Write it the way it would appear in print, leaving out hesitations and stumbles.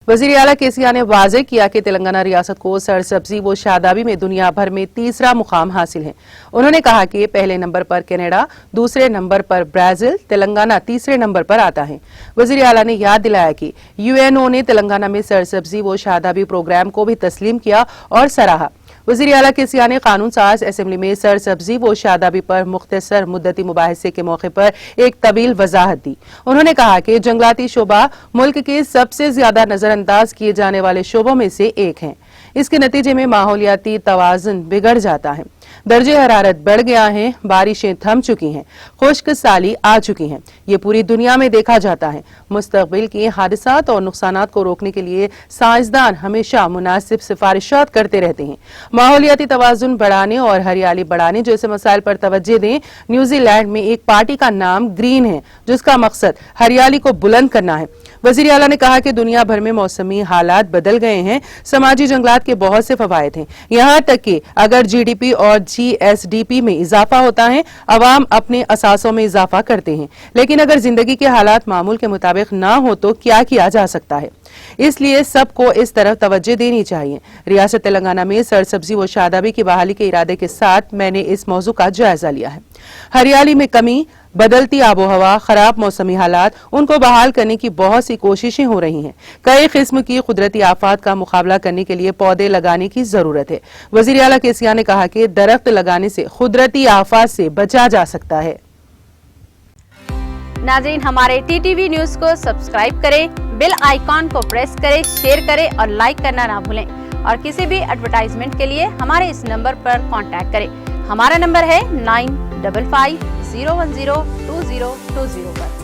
वजीर आला केसीआर ने वाज़ेह किया कि तेलंगाना रियासत को सरसब्जी व शादाबी में दुनिया भर में तीसरा मुकाम हासिल है। उन्होंने कहा कि पहले नंबर पर कनाडा, दूसरे नंबर पर ब्राजील, तेलंगाना तीसरे नंबर पर आता है। वजीर आला ने याद दिलाया कि यूएनओ ने तेलंगाना में सरसब्जी व शादाबी प्रोग्राम को भी तस्लीम किया और सराहा। वज़ीर आला केसीआर ने कानून साज असेंबली में सरसब्जी व शादाबी पर मुख्तसर मुद्दती मुबाहिसे के मौके पर एक तवील वजाहत दी। उन्होंने कहा कि जंगलाती शोबा मुल्क के सबसे ज्यादा नजरअंदाज किए जाने वाले शोबों में से एक है। इसके नतीजे में माहौलियाती तवाज़ुन बिगड़ जाता है, दर्जे हरारत बढ़ गया है, बारिशें थम चुकी हैं, खुश्क साली आ चुकी हैं। ये पूरी दुनिया में देखा जाता है। मुस्तकबिल के हादसात और नुकसानात को रोकने के लिए साइंसदान हमेशा मुनासिब सिफारिशात करते रहते हैं। माहौलियाती तवाज़ुन बढ़ाने और हरियाली बढ़ाने जैसे मसाइल पर तवज्जो दें। न्यूजीलैंड में एक पार्टी का नाम ग्रीन है, जिसका मकसद हरियाली को बुलंद करना है। वज़ीर आला ने कहा कि दुनिया भर में मौसमी हालात बदल गए हैं, समाजी जंगलात के बहुत से फवायद हैं। यहाँ तक कि अगर जीडीपी और जीएसडीपी में इजाफा होता है, अवाम अपने असासों में इजाफा करते हैं, लेकिन अगर जिंदगी के हालात मामूल के मुताबिक ना हो तो क्या किया जा सकता है। इसलिए सबको इस तरफ तवज्जो देनी चाहिए। रियासत तेलंगाना में सरसब्जी व शादाबी की बहाली के इरादे के साथ मैंने इस मौजू का जायजा लिया है। हरियाली में कमी, बदलती आबो हवा, खराब मौसमी हालात, उनको बहाल करने की बहुत सी कोशिशें हो रही हैं। कई किस्म की कुदरती आफात का मुकाबला करने के लिए पौधे लगाने की जरूरत है। वज़ीर आला केसीआर ने कहा कि दरख्त लगाने से कुदरती आफात से बचा जा सकता है। नाज़रीन, हमारे टीटीवी न्यूज को सब्सक्राइब करें, बेल आइकॉन को प्रेस करें, शेयर करें और लाइक करना ना भूलें। और किसी भी एडवर्टाइजमेंट के लिए हमारे इस नंबर पर कांटेक्ट करें। हमारा नंबर है 9550102020 पर।